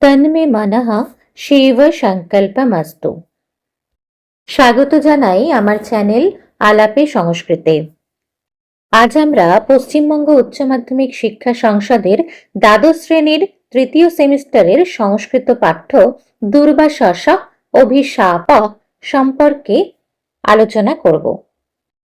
তন্মে মনঃ শিব সংকল্পমস্তু। স্বাগত জানাই আমার চ্যানেল আলাপে সংস্কৃতে। আজ আমরা পশ্চিমবঙ্গ উচ্চ মাধ্যমিক শিক্ষা সংসদের দ্বাদশ শ্রেণীর তৃতীয় সেমিস্টারের সংস্কৃত পাঠ্য দুর্বাসস অভিশাপ সম্পর্কে আলোচনা করব।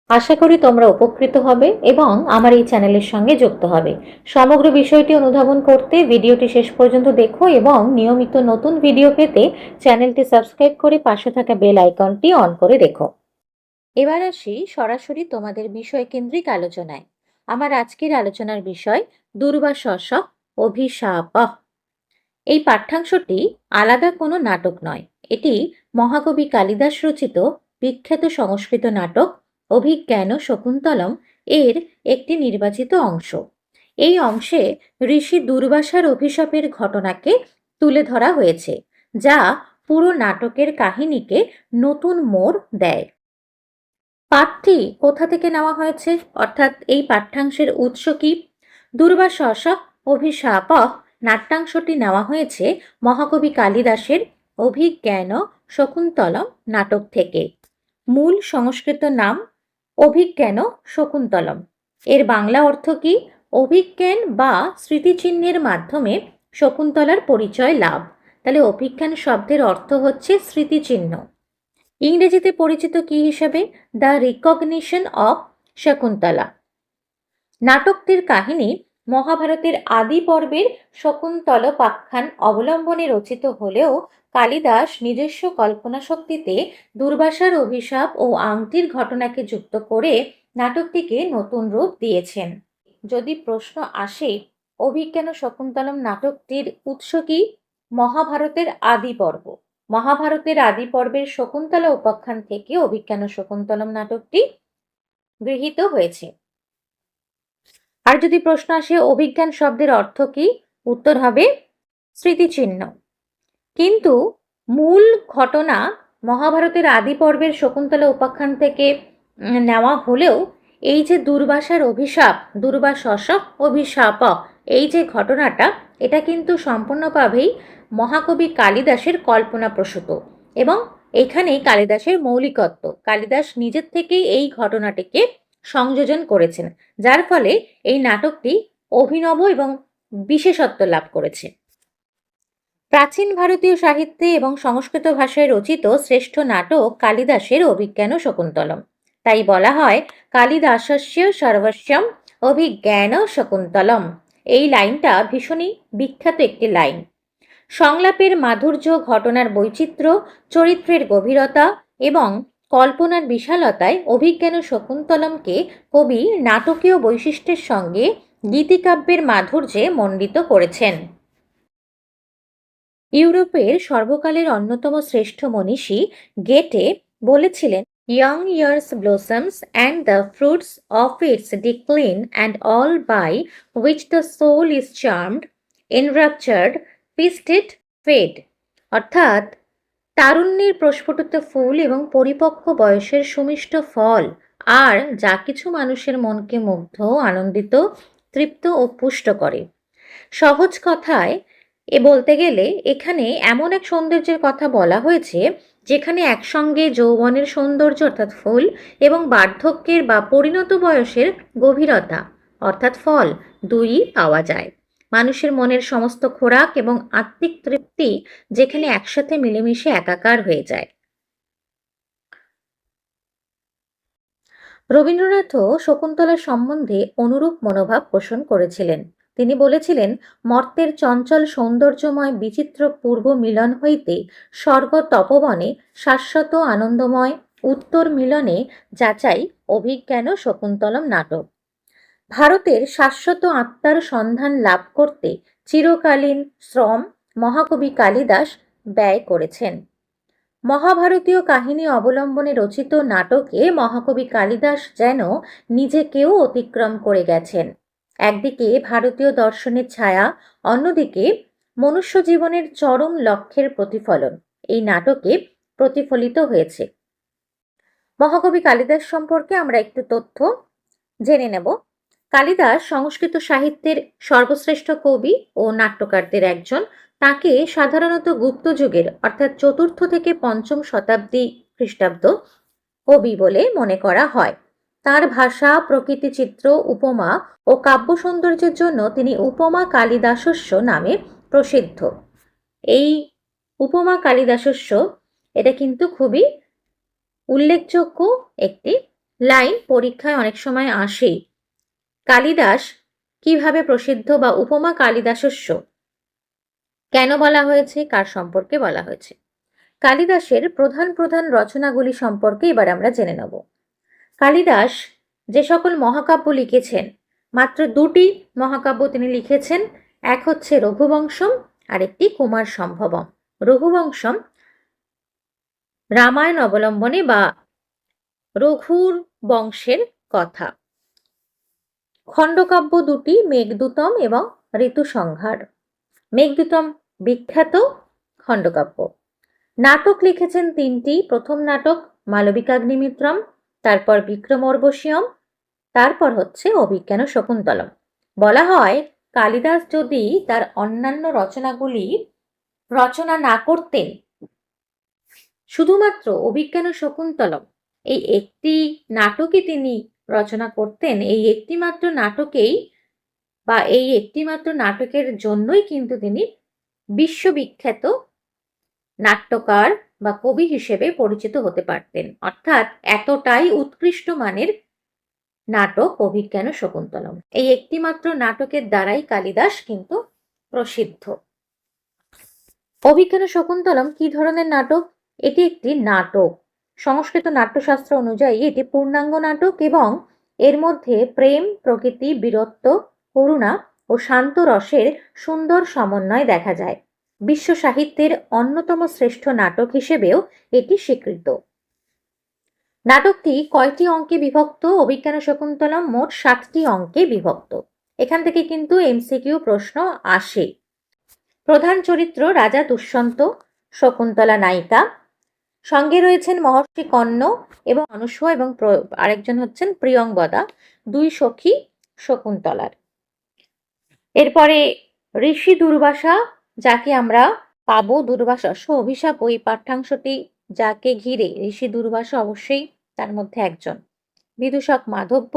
আশা করি তোমরা উপকৃত হবে এবং আমার এই চ্যানেলের সঙ্গে যুক্ত হবে। সমগ্র বিষয়টি অনুধাবন করতে ভিডিওটি শেষ পর্যন্ত দেখো এবং নিয়মিত নতুন ভিডিও পেতে চ্যানেলটি সাবস্ক্রাইব করে পাশে থাকা বেল আইকনটি অন করে রেখো। এবার আসি সরাসরি তোমাদের বিষয়কেন্দ্রিক আলোচনায়। আমার আজকের আলোচনার বিষয় দুর্বাসস অভিশাপ। এই পাঠ্যাংশটি আলাদা কোনো নাটক নয়, এটি মহাকবি কালিদাস রচিত বিখ্যাত সংস্কৃত নাটক অভিজ্ঞান শকুন্তলম এর একটি নির্বাচিত অংশ। এই অংশে ঋষি দুর্বাসার অভিশাপের ঘটনাকে তুলে ধরা হয়েছে, যা পুরো নাটকের কাহিনীকে নতুন মোড় দেয়। পাঠটি কোথা থেকে নেওয়া হয়েছে, অর্থাৎ এই পাঠ্যাংশের উৎস কি? দুর্বাসস অভিশাপ নাট্যাংশটি নেওয়া হয়েছে মহাকবি কালিদাসের অভিজ্ঞান শকুন্তলম নাটক থেকে। মূল সংস্কৃত নাম অভিজ্ঞান শকুন্তলম। এর বাংলা অর্থ কি? অভিজ্ঞান বা স্মৃতিচিহ্নের মাধ্যমে শকুন্তলার পরিচয় লাভ। তাহলে অভিজ্ঞান শব্দের অর্থ হচ্ছে স্মৃতিচিহ্ন। ইংরেজিতে পরিচিত কি হিসেবে? The recognition of Shakuntala. নাটকটির কাহিনী মহাভারতের আদি পর্বের শকুন্তলোপাখ্যান অবলম্বনে রচিত হলেও কালিদাস নিজস্ব কল্পনা শক্তিতে দুর্বাসার অভিশাপ ও আংটির ঘটনাকে যুক্ত করে নাটকটিকে নতুন রূপ দিয়েছেন। যদি প্রশ্ন আসে অভিজ্ঞান শকুন্তলম নাটকটির উৎস কি? মহাভারতের আদি পর্ব। মহাভারতের আদি পর্বের শকুন্তলা উপাখ্যান থেকে অভিজ্ঞান শকুন্তলম নাটকটি গৃহীত হয়েছে। আর যদি প্রশ্ন আসে অভিজ্ঞান শব্দের অর্থ কি? উত্তর হবে স্মৃতিচিহ্ন। কিন্তু মূল ঘটনা মহাভারতের আদি পর্বের শকুন্তলা উপাখ্যান থেকে নেওয়া হলেও এই যে দুর্বাসার অভিশাপ, দুর্বাসস অভিশাপ, এই যে ঘটনাটা, এটা কিন্তু সম্পূর্ণভাবেই মহাকবি কালিদাসের কল্পনাপ্রসূত এবং এখানেই কালিদাসের মৌলিকত্ব। কালিদাস নিজের থেকেই এই ঘটনাটিকে সংযোজন করেছেন, যার ফলে এই নাটকটি অভিনব এবং বিশেষত্ব লাভ করেছে। প্রাচীন ভারতীয় সাহিত্যে এবং সংস্কৃত ভাষায় রচিত শ্রেষ্ঠ নাটক কালিদাসের অভিজ্ঞান শকুন্তলম। তাই বলা হয় কালিদাসস্য সর্বস্বম অভিজ্ঞান শকুন্তলম। এই লাইনটা ভীষণই বিখ্যাত একটি লাইন। সংলাপের মাধুর্য, ঘটনার বৈচিত্র্য, চরিত্রের গভীরতা এবং কল্পনার বিশালতায় অভিজ্ঞান শকুন্তলমকে কবি নাটকীয় বৈশিষ্ট্যের সঙ্গে গীতিকাব্যের মাধুর্যে মণ্ডিত করেছেন। ইউরোপের সর্বকালের অন্যতম শ্রেষ্ঠ মনীষী গেটে বলেছিলেন, young years blossoms and the fruits of its decline and all by which the soul is charmed, enraptured, feasted, fed. অর্থাৎ তারুণ্যের প্রস্ফুটিত ফুল এবং পরিপক্ক বয়সের সুমিষ্ট ফল, আর যা কিছু মানুষের মনকে মুগ্ধ, আনন্দিত, তৃপ্ত ও পুষ্ট করে। সহজ কথায় বলতে গেলে এখানে এমন এক সৌন্দর্যের কথা বলা হয়েছে যেখানে একসঙ্গে যৌবনের সৌন্দর্য অর্থাৎ ফুল এবং বার্ধক্যের বা পরিণত বয়সের গভীরতা অর্থাৎ ফল দুইই পাওয়া যায়। মানুষের মনের সমস্ত খোরাক এবং আত্মিক তৃপ্তি যেখানে একসাথে মিলেমিশে একাকার হয়ে যায়। রবীন্দ্রনাথও শকুন্তলা সম্বন্ধে অনুরূপ মনোভাব পোষণ করেছিলেন। তিনি বলেছিলেন, মর্তের চঞ্চল সৌন্দর্যময় বিচিত্র পূর্ব মিলন হইতে স্বর্গ তপবনে শাশ্বত আনন্দময় উত্তর মিলনে যাচাই অভিজ্ঞান শকুন্তলম নাটক। ভারতের শাশ্বত আত্মার সন্ধান লাভ করতে চিরকালীন শ্রম মহাকবি কালিদাস ব্যয় করেছেন। মহাভারতীয় কাহিনী অবলম্বনে রচিত নাটকে মহাকবি কালিদাস যেন নিজেকেও অতিক্রম করে গেছেন। একদিকে ভারতীয় দর্শনের ছায়া, অন্যদিকে মনুষ্য জীবনের চরম লক্ষ্যের প্রতিফলন এই নাটকে প্রতিফলিত হয়েছে। মহাকবি কালিদাস সম্পর্কে আমরা একটু তথ্য জেনে নেব। কালিদাস সংস্কৃত সাহিত্যের সর্বশ্রেষ্ঠ কবি ও নাট্যকারদের একজন। তাকে সাধারণত গুপ্ত যুগের অর্থাৎ চতুর্থ থেকে পঞ্চম শতাব্দী খ্রিস্টাব্দ কবি বলে মনে করা হয়। তার ভাষা, প্রকৃতিচিত্র, উপমা ও কাব্য সৌন্দর্যের জন্য তিনি উপমা কালিদাসস্য নামে প্রসিদ্ধ। এই উপমা কালিদাসস্য এটা কিন্তু খুবই উল্লেখযোগ্য একটি লাইন, পরীক্ষায় অনেক সময় আসে। কালিদাস কিভাবে প্রসিদ্ধ বা উপমা কালিদাসস্য কেন বলা হয়েছে, কার সম্পর্কে বলা হয়েছে? কালিদাসের প্রধান প্রধান রচনাগুলি সম্পর্কে এবার আমরা জেনে নেব। কালিদাস যে সকল মহাকাব্য লিখেছেন, মাত্র দুটি মহাকাব্য তিনি লিখেছেন। এক হচ্ছে রঘুবংশম, আরেকটি কুমার সম্ভবম। রঘুবংশম রামায়ণ অবলম্বনে বা রঘুর বংশের কথা। খণ্ডকাব্য দুটি, মেঘদূতম এবং ঋতুসংহার। মেঘদূতম বিখ্যাত খণ্ডকাব্য। নাটক লিখেছেন তিনটি। প্রথম নাটক মালবিকাগ্নিমিত্রম, তারপর বিক্রমোর্বশীয়ম, তারপর হচ্ছে অভিজ্ঞান শকুন্তলম। বলা হয় কালিদাস যদি তার অন্যান্য রচনাগুলি রচনা না করতেন, শুধুমাত্র অভিজ্ঞান শকুন্তলম এই একটি নাটকই তিনি রচনা করতেন, এই একটিমাত্র নাটকেই বা এই একটিমাত্র নাটকের জন্যই কিন্তু তিনি বিশ্ববিখ্যাত নাট্যকার বা কবি হিসেবে পরিচিত হতে পারতেন। অর্থাৎ এতটাই উৎকৃষ্ট মানের নাটক অভিজ্ঞান শকুন্তলম। এই একটিমাত্র নাটকের দ্বারাই কালিদাস কিন্তু প্রসিদ্ধ। অভিজ্ঞান শকুন্তলম কি ধরনের নাটক? এটি একটি নাটক। সংস্কৃত নাট্যশাস্ত্র অনুযায়ী এটি পূর্ণাঙ্গ নাটক এবং এর মধ্যে প্রেম, প্রকৃতি, বীরত্ব, করুণা ও শান্ত রসের সুন্দর সমন্বয় দেখা যায়। বিশ্ব সাহিত্যের অন্যতম শ্রেষ্ঠ নাটক হিসেবেও এটি স্বীকৃত। নাটকটি কয়টি অঙ্কে বিভক্ত? অভিজ্ঞান শকুন্তলম মোট 7টি অঙ্কে বিভক্ত। এখান থেকে কিন্তু এমসিকিউ প্রশ্ন আসে। প্রধান চরিত্র রাজা দুষ্যন্ত, শকুন্তলা নায়িকা। সঙ্গে রয়েছেন মহর্ষি কর্ণ এবং অনুসূয়া এবং আরেকজন হচ্ছেন প্রিয়ংবদা, দুই সখী শকুন্তলার। এরপরে ঋষি দুর্বাসা, যাকে আমরা পাবো দুর্বাসস্য অভিশাপ, ওই পাঠ্যাংশটি যাকে ঘিরে ঋষি দুর্বাসা অবশ্যই তার মধ্যে একজন। বিদূষক মাধব্য,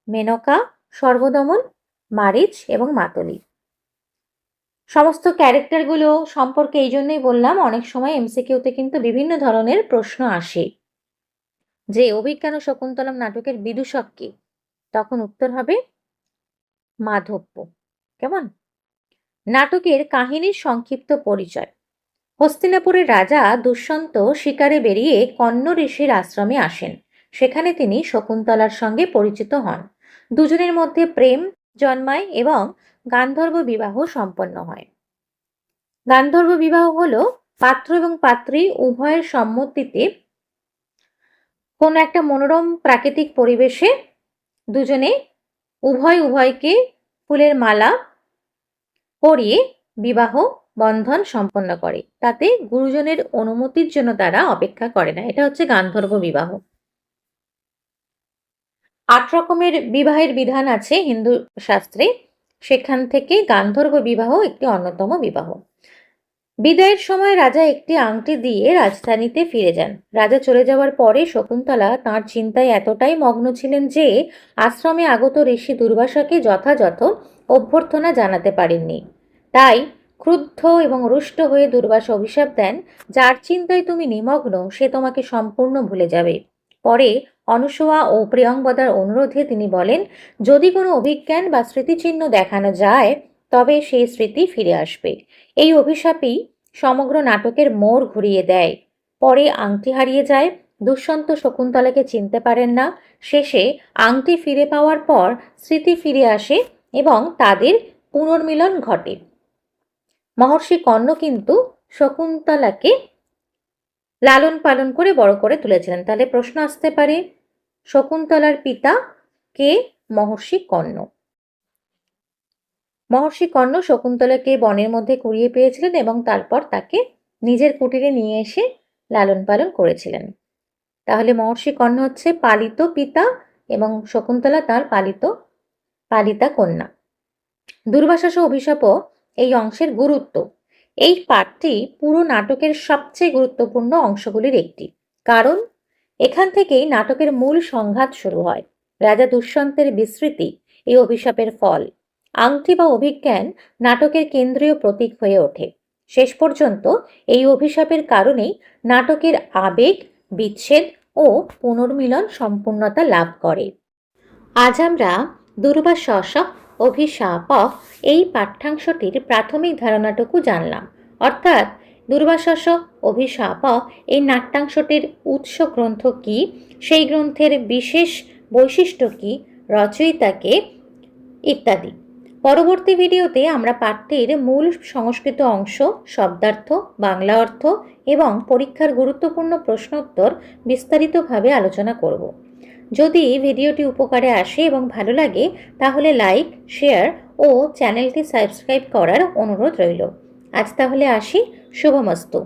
মেনকা, সর্বদমন, মারিচ এবং মাতলি। সমস্ত ক্যারেক্টারগুলো সম্পর্কে এই জন্যই বললাম, অনেক সময় এমসিকিউতে কিন্তু বিভিন্ন ধরনের প্রশ্ন আসে যে অভিজ্ঞান শকুন্তলম নাটকের বিদূষক কে, তখন উত্তর হবে মাধব্য। কেমন? নাটকের কাহিনীর সংক্ষিপ্ত পরিচয়। হস্তিনাপুরের রাজা দুষ্যন্ত শিকারে বেরিয়ে কণ্ব ঋষির আশ্রমে আসেন। সেখানে তিনি শকুন্তলার সঙ্গে পরিচিত হন। দুজনের মধ্যে প্রেম জন্মায় এবং গান্ধর্ব বিবাহ সম্পন্ন হয়। গান্ধর্ব বিবাহ হলো পাত্র এবং পাত্রী উভয়ের সম্মতিতে কোন একটা মনোরম প্রাকৃতিক পরিবেশে দুজনে উভয়কে ফুলের মালা পরিয়ে বিবাহ বন্ধন সম্পন্ন করে। তাতে গুরুজনের অনুমতির জন্য তারা অপেক্ষা করে না। এটা হচ্ছে গান্ধর্ব বিবাহ। 8 রকমের বিবাহের বিধান আছে হিন্দু শাস্ত্রে, সেখান থেকে গান্ধর্ব বিবাহ একটি অন্যতম বিবাহ। বিদায়ের সময় রাজা একটি আংটি দিয়ে রাজধানীতে ফিরে যান। রাজা চলে যাওয়ার পরে শকুন্তলা তাঁর চিন্তায় এতটাই মগ্ন ছিলেন যে আশ্রমে আগত ঋষি দুর্বাসাকে যথাযথ অভ্যর্থনা জানাতে পারেননি। তাই ক্রুদ্ধ এবং রুষ্ট হয়ে দুর্বাসা অভিশাপ দেন, যার চিন্তায় তুমি নিমগ্ন সে তোমাকে সম্পূর্ণ ভুলে যাবে। পরে অনুসূয়া ও প্রিয়ংবদার অনুরোধে তিনি বলেন, যদি কোনো অভিজ্ঞান বা স্মৃতিচিহ্ন দেখানো যায় তবে সেই স্মৃতি ফিরে আসবে। এই অভিশাপই সমগ্র নাটকের মোড় ঘুরিয়ে দেয়। পরে আংটি হারিয়ে যায়। দুষ্যন্ত শকুন্তলাকে চিনতে পারেন না। শেষে আংটি ফিরে পাওয়ার পর স্মৃতি ফিরে আসে এবং তাদের পুনর্মিলন ঘটে। মহর্ষি কর্ণ কিন্তু শকুন্তলাকে লালন পালন করে বড় করে তুলেছিলেন। তাহলে প্রশ্ন আসতে পারে, শকুন্তলার পিতা কে? মহর্ষি কর্ণ। মহর্ষি কর্ণ শকুন্তলাকে বনের মধ্যে কুড়িয়ে পেয়েছিলেন এবং তারপর তাকে নিজের কুটিরে নিয়ে এসে লালন পালন করেছিলেন। তাহলে মহর্ষি কর্ণ হচ্ছে পালিত পিতা এবং শকুন্তলা তার পালিত পালিতা কন্যা। দুর্বাসাস অভিশাপও এই অংশের গুরুত্ব। এই পাঠটি পুরো নাটকের সবচেয়ে গুরুত্বপূর্ণ অংশগুলির একটি, কারণ এখান থেকেই নাটকের মূল সংঘাত শুরু হয়। রাজা দুষ্যন্তের বিস্মৃতি এই অভিশাপের ফল। আংটি বা অভিজ্ঞান নাটকের কেন্দ্রীয় প্রতীক হয়ে ওঠে। শেষ পর্যন্ত এই অভিশাপের কারণেই নাটকের আবেগ, বিচ্ছেদ ও পুনর্মিলন সম্পূর্ণতা লাভ করে। আজ আমরা দুর্বাসস অভিশাপঃ এই পাঠ্যাংশটির প্রাথমিক ধারণাটুকু জানলাম। অর্থাৎ দুর্বাসস অভিশাপঃ এই নাট্যাংশটির উৎস গ্রন্থ কি, সেই গ্রন্থের বিশেষ বৈশিষ্ট্য কি, রচয়িতাকে ইত্যাদি। পরবর্তী ভিডিওতে আমরা পাঠটির মূল সংস্কৃত অংশ, শব্দার্থ, বাংলা অর্থ এবং পরীক্ষার গুরুত্বপূর্ণ প্রশ্নোত্তর বিস্তারিতভাবে আলোচনা করব। যদি ভিডিওটি উপকারে আসে এবং ভালো লাগে তাহলে লাইক, শেয়ার ও চ্যানেলটি সাবস্ক্রাইব করার অনুরোধ রইল। আজ তাহলে আসি। শুভমস্তু।